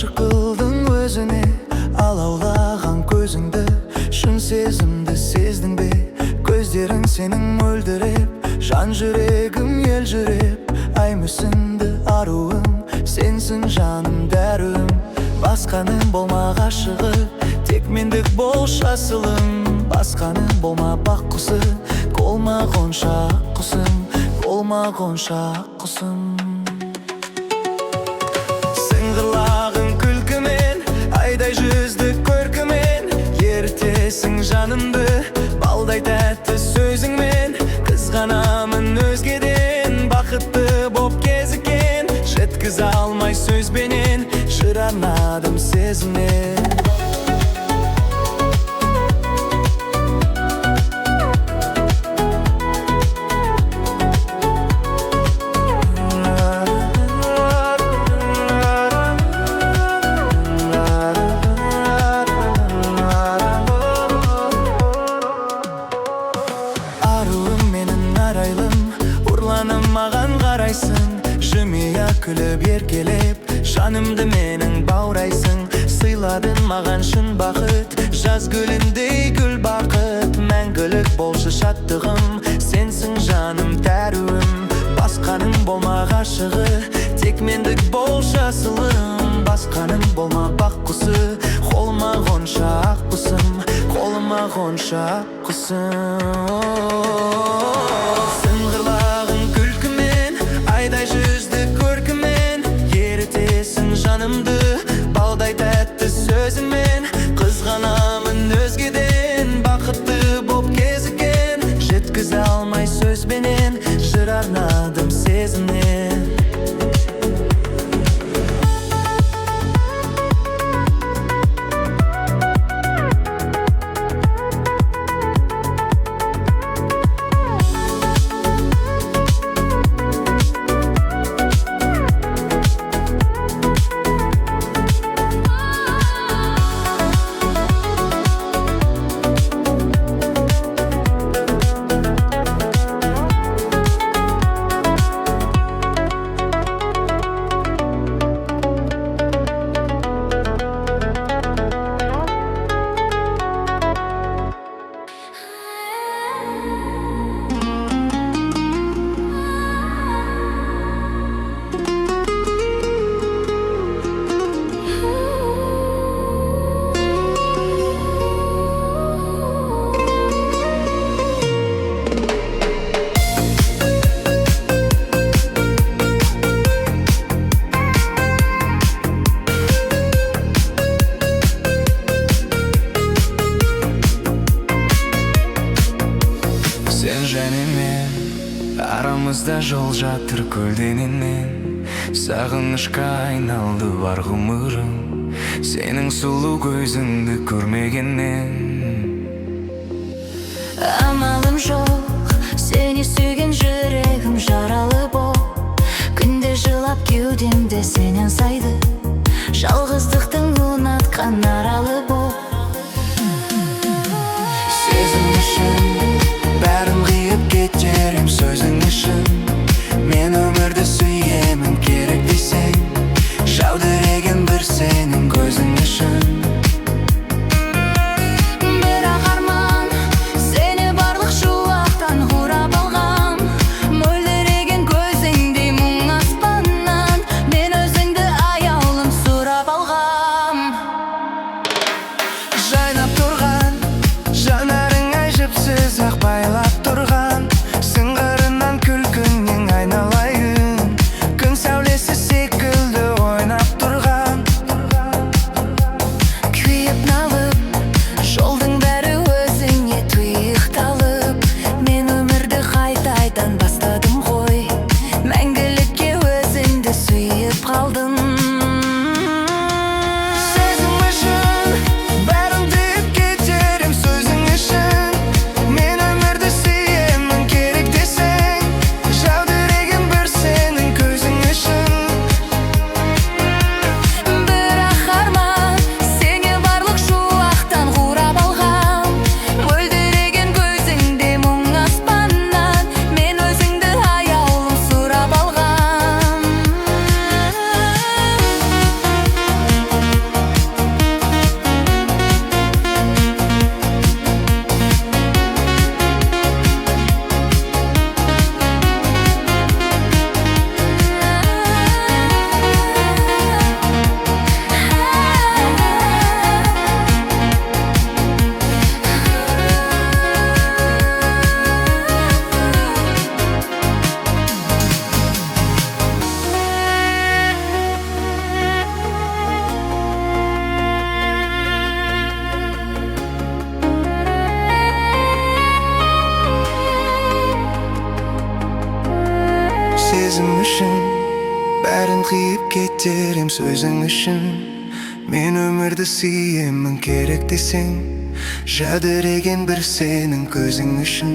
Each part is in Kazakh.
ғашық қылдың өзіне, алаулаған көзіңді, шын сезімді сездің бе? Көздерің сенің мөлдіреп, жан жүрегім елжіреп. Ай мүсінді аруым, сенсің жаным дәруім. Басқаның болма ғашығы, тек мендік бол шасылым. Басқаның болма бақ құсы, қолма қоншақ құсым, қолма қоншақ құсым. Сыңғырлағың күлкімен, айдай жүзді көркімен, ертесің жанымды балдай тәтті сөзіңмен. Қызғанамын өзгеден, бақытты боп кезіккен, жеткізе алмай сөзбенен, жыр арнадым сезімнен. Маған қарайсың, жымия күліп еркелеп, жанымды менің баурайсың. Сыйладың маған шын бақыт, жаз гүліндей гүл бақыт. Мәңгілік болшы шаттығым, сенсің жаным тәруім. Басқаның болма ғашығы, тек мендік бол жасылым. Басқаның болма бақ құсы, қолыма қоншақ құсым, қолыма қоншақ құсым. Айдай жүзді көркімен, ертесің жанымды балдай тәтті сөзімен. Қызғанамын өзгеден, бақытты боп кезіккен, жеткізе алмай сөзбенен, жыр арнадым сезімнен. Сен және мен, арамызда жол жатыр көлденеңнен. Сағынышқа айналды бар ғұмырым, сенің сұлу көзіңді көрмегеннен. Амалым жоқ, сені сүйген жүрегім жаралы боп. Күнде жылап кеудемде сен аңсайды, жалғыздықтың ұнатқан аралы боп. Сезім үшін бәрін қиып кетерім сөзің үшін. Мен өмірді сүйемін керек десең, жаудыреген бір сенің көзің үшін. Бірақ арман, сені барлық шуақтан құрап алғам. Мөлдіреген көзіңдей мұң аспаннан, мен өзіңді аяулым сұрап алғам. Жайнап тұрған, жанарың ай жіпсіз ақ байлап тұрған. Сыңғырынан күлкіңнен айналайын, күн сәулесі секілді ойнап тұрған. үшін бәрін қиып кетерім сөзің үшін. Мен өмірді сүйемін керек десең, жәдіреген бір сенің көзің үшін.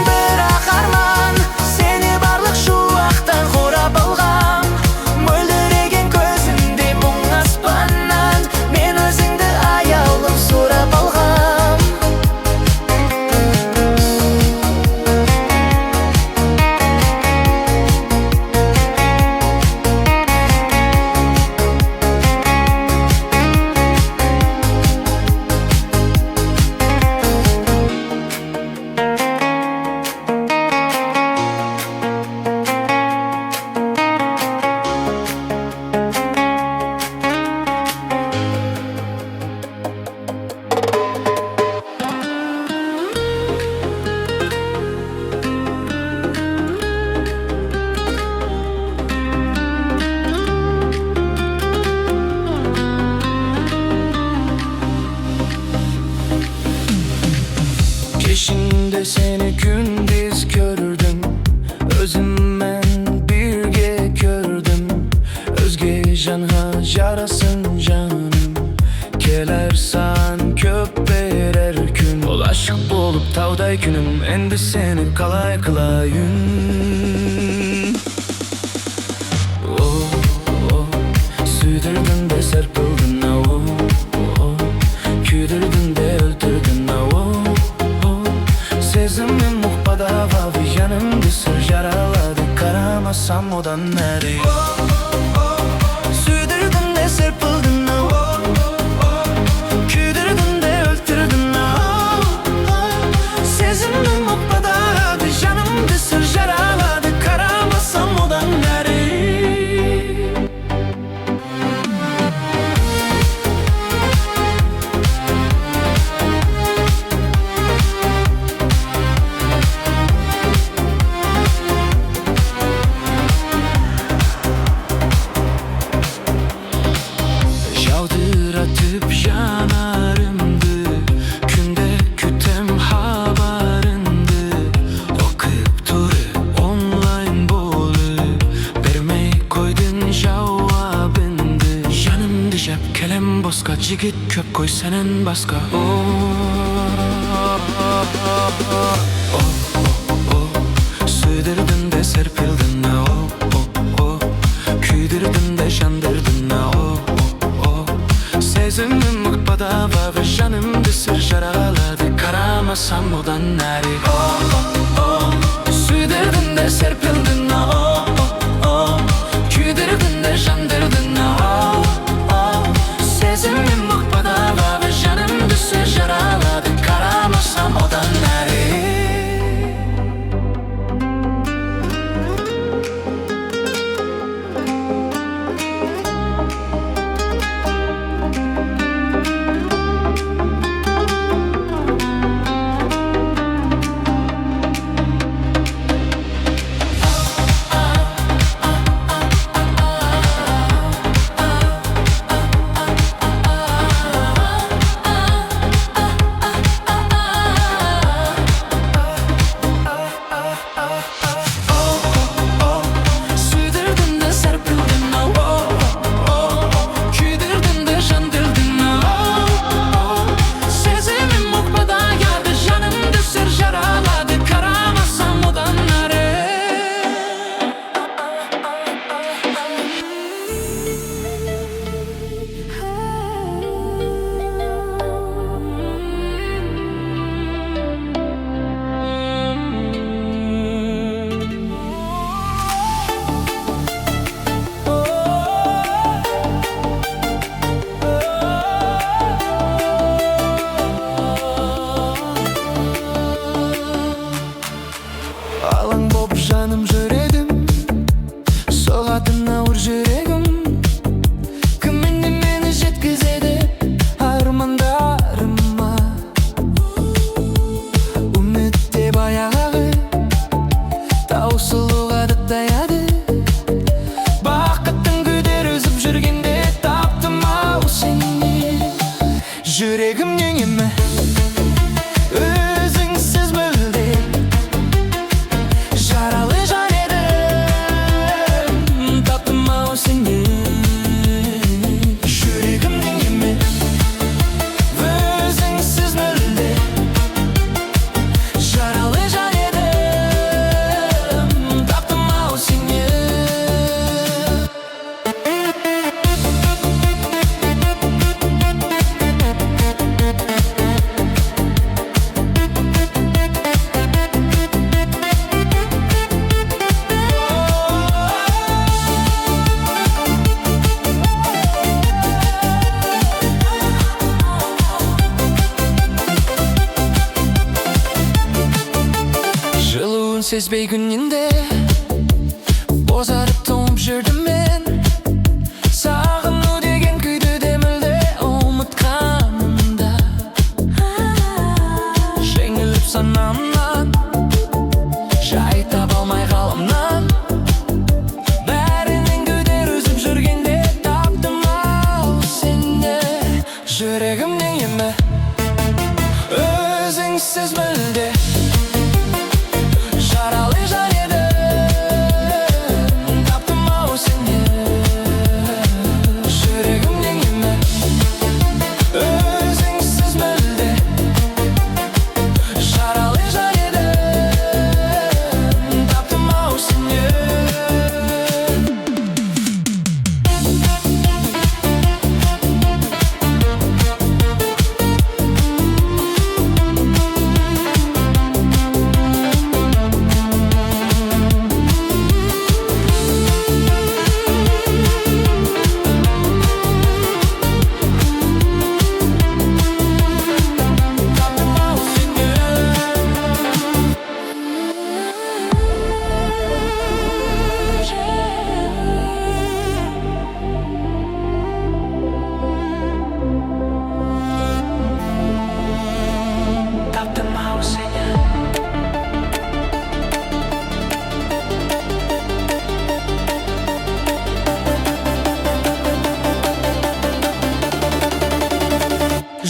Бірақ арман сені барлық шуақтан қорап алғам. Мөлдіреген көзіңде мұң аспаннан, мен өзіңді аяулым сұрап алғам. Keşinde seni gündüz gördüm, özümмен birge gördüm. Özge canha yarasın canım, kelersan köp berer gün. Ol aşk bolup tavday günüm, endi seni kalay kılayın. Oh, oh, süydürdün de serpildin, oh, oh, küydürdün de öldürdün, oh. Sezimin muhbada vavi yanımda sır yaraladı, karamasam odan nereye? Süydürdün de serpildin, küydürdün de öldürdün. Sezimin muhbada vavi yanımda sır yaraladı, karamasam odan nereye? Yağdıratıp yanarımdı, günde kütem haberindi. Okuyup durup online bolu, vermey koydun cevabındı. Yanımda jep kelem boska, jigit köp koy senen baska. Oh, oh, oh, oh, oh. Süydürdün de serpildin, oh, oh, oh. Küydürdün de jandırdın, oh. Sezimin mıkbada vavi janımda sır jaraladı, karamasam odan nereye? Oh, oh, oh. Süydürdün de serpildin, oh, oh, oh. Küydürdün de jandırdın, oh, oh. Sezimin mıkbada vavi janımda sır jaraladı, karamasam odan nereye? сезбей күнінде бозарып тоңып жүрдім мен. Сағыну деген күйді де мүлде ұмытқанымда, жеңіліп санамнан, жай таба алмай ғаламнан. Бәрінен көдер үзіп жүргенде таптым ау сені, жүрегімнен емі өзіңсіз мүлде жаралы жан едім. Таптым ау сені, жүрегімнен емі өзіңсіз мүлде жаралы жан едім. Таптым ау сені.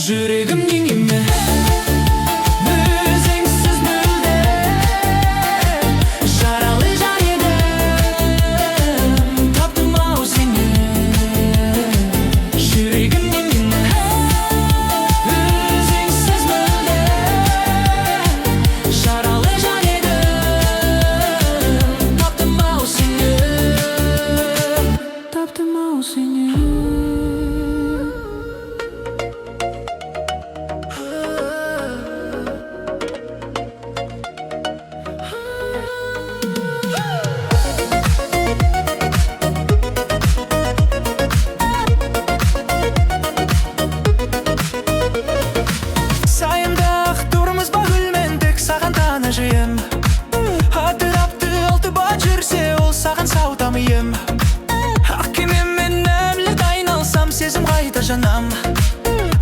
Жүрегімнен емі өзіңсіз мүлде жаралы жан едім. Таптым ау сені, жүрегімнен емі өзіңсіз мүлде жаралы жан едім. Таптым ау сені, таптым ау сені. Сайымдақ тұрмыз ба гүлмен, тек саған тана жиым. Атырапты алтыба жүрсе, ол саған сау тамиым. Ақ кемеммен әмлет айналсам, сезім қайта жанам.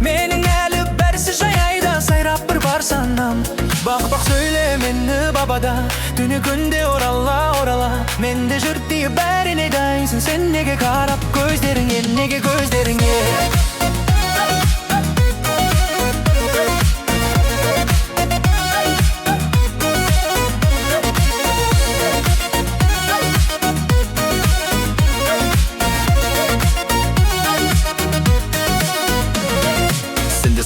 Менің әлі бәрісі жайайда, сайрап бір бар санам. Бақ-бақ сөйле мені бабада, түні күнде орала. Менде жүрт дейі бәріне дайынсың, сен неге қарап көздеріңе, неге көздеріңе?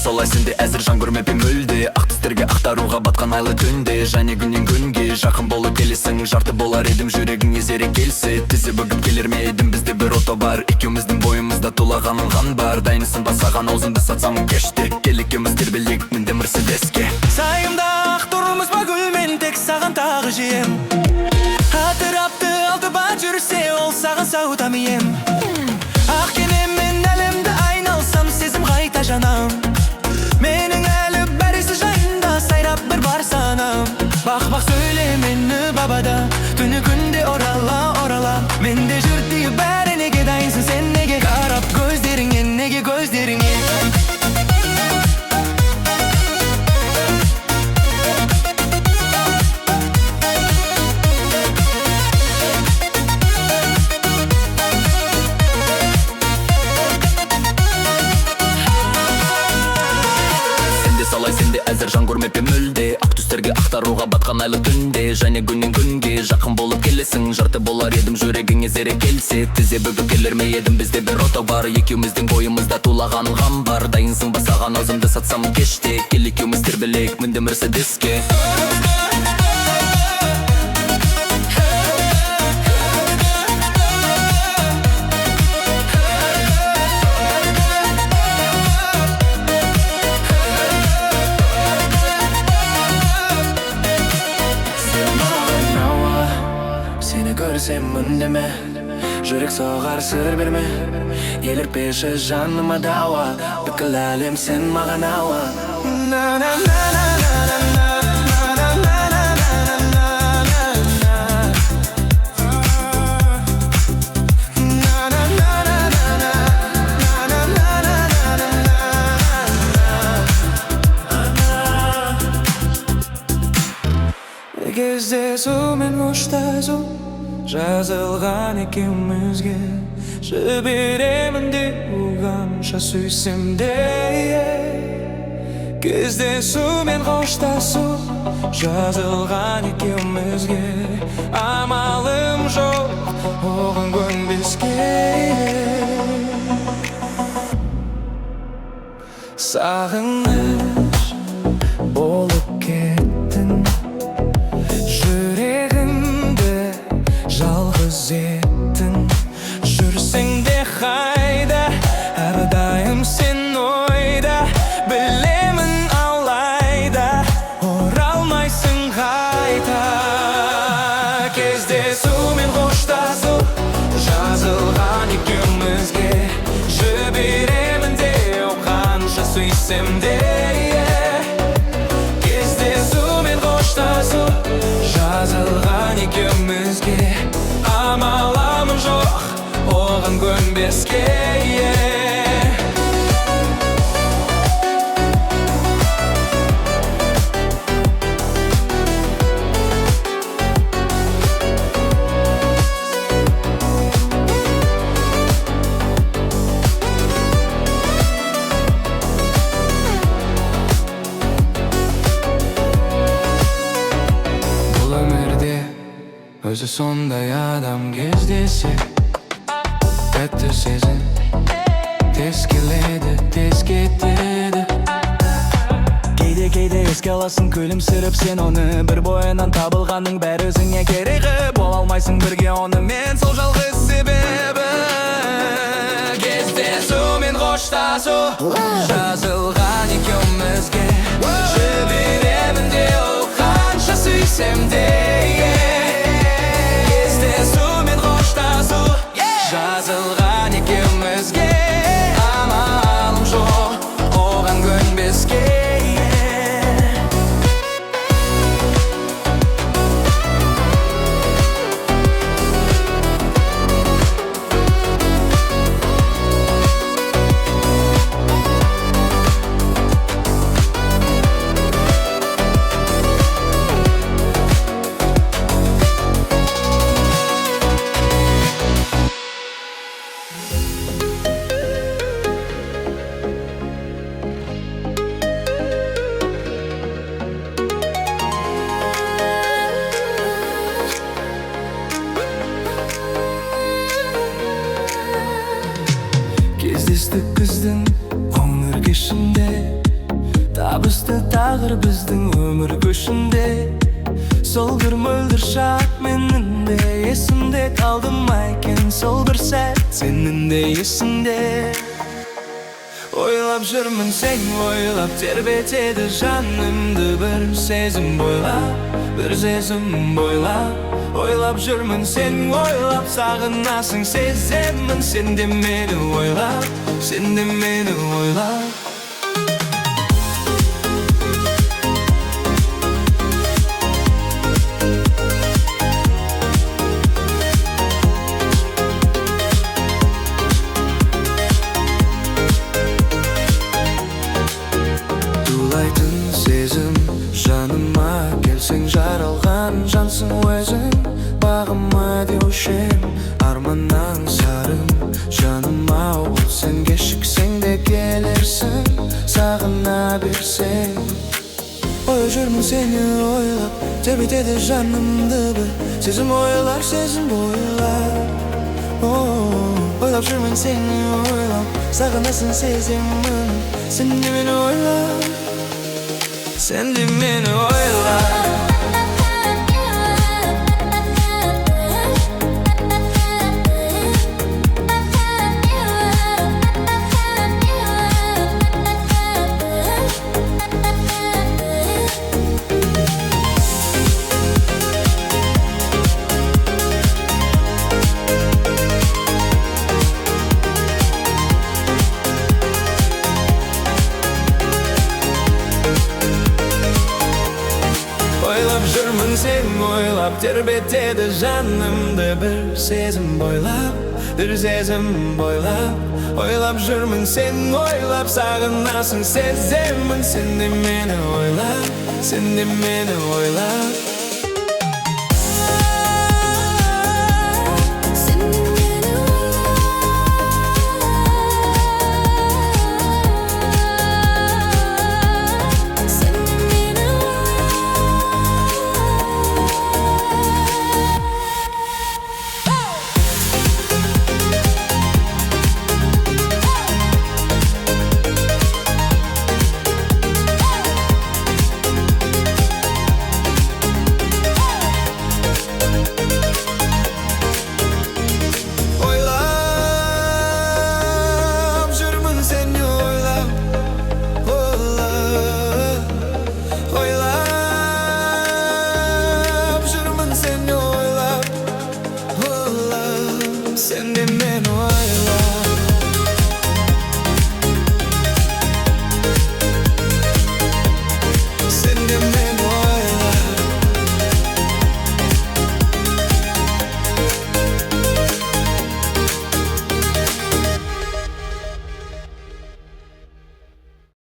Солай сенде әзір жан көрмеппін мүлде, ақ түстерге ақтаруға батқан айлы түнде. Және күннен күнге жақын болып келесің, жарты болар едім жүрегің езере келсе. Тізе бүгіп келер ме едім, бізде бір ото бар, екеуміздің бойымызда тулаған ылған бар. Дайынсың ба саған аузымды сатсам кеште, кел екеуміз тербелейік мінді мерседеске. Сайымда ақ тұрмыз ба гүлмен, тек саған тағы жием. Атырапты алтыба жүрсе, ол саған сау тамиым. Ақ кемеммен әлемді айналсам, сезім қайта жанам. Менің әлі бәрісі жайында, сайрап бір бар санам. Бақ-бақ сөйле мені бабада, түні күнде орала. Менде жүрт дейі бәрі неге дайынсың, сен неге қарап көздеріңе, неге көздеріңе? Солай сенде әзір жан көрмеппін мүлде, ақ түстерге ақтаруға батқан айлы түнде. Және күннен күнге жақын болып келесің, жарты болар едім жүрегің езере келсе. Тізе бүгіп келер ме едім, бізде бір ото бар, екеуміздің бойымызда тулаған ылған бар. Дайынсың ба саған аузымды сатсам кеште, кел екеуміз тербелейік мінді мерседеске. Көрсем үндеме, жүрек соғар сыр берме. Елірпеші жаныма дауа, бүкіл әлем сен маған ауа. Кездесу мен қоштасу жазылған екеумізге, жіберемін деп қанша сүйсем де. Кездесу мен қоштасу жазылған екеумізге, амалым жоқ оған көнбеске. Сағыныш болып кеттің, жүрегімді жалғыз еттің. Жүрсең де қайда, әрдайым сен ойда, білемін алайда оралмайсың қайта. Кездесу мен қоштасу жазылған екеумізге, жіберемін деу қанша сүйсем де. Кездесу мен қоштасу жазылған екеумізге, амалым жоқ оған көнбеске. Өзі сондай адам кездесе, тәтті сезім тез келеді, тез кетеді. Кейде еске аласың күлімсіреп сен оны, бір бойынан табылғанның бәрі өзіңе керегі. Бола алмайсың бірге онымен, сол жалғыз себебі. Кездесу мен қоштасу жазылған екеумізге, жіберемін деу қанша сүйсем де. Жазылған екеумізге, амалым жоқ оған көнбеске. Кездестік күздің қоңыр кешінде, табысты тағыр біздің өмір көшінде. Сол бір мөлдір шақ менің де есімде қалды ма екен, сол бір сәт сенің де есіңде. Ойлап жүрмін сен ойлап, тербетеді жанымды бір сезім бойлап, бір сезім бойлап. Ойлап жүрмін сен ойлап, сағынасың сеземін, сен де мені ойлап, сен де мені ойлап. Тулайтын сезім жаныма, келсең жаралған жансың өзің. Бағыма деушем арманнан сарым, жаныма ол сен кешіксең де келерсің, сағына берсең. Ойлап жүрмін сені ойлап, тербетеді жанымды бір сезім ойлар, сезім бойлап. Ойлап жүрмін сені ойлап, сағынасың сеземін, сен де мені ойлап, сен де мені ойлап. Жүрмін сен ойлап, тербетеді жанымды бір сезім бойлап, бір сезім бойлап. Ойлап жүрмін сен ойлап, сағынасың сеземін, сен де мені ойлап, сен де мені ойлап.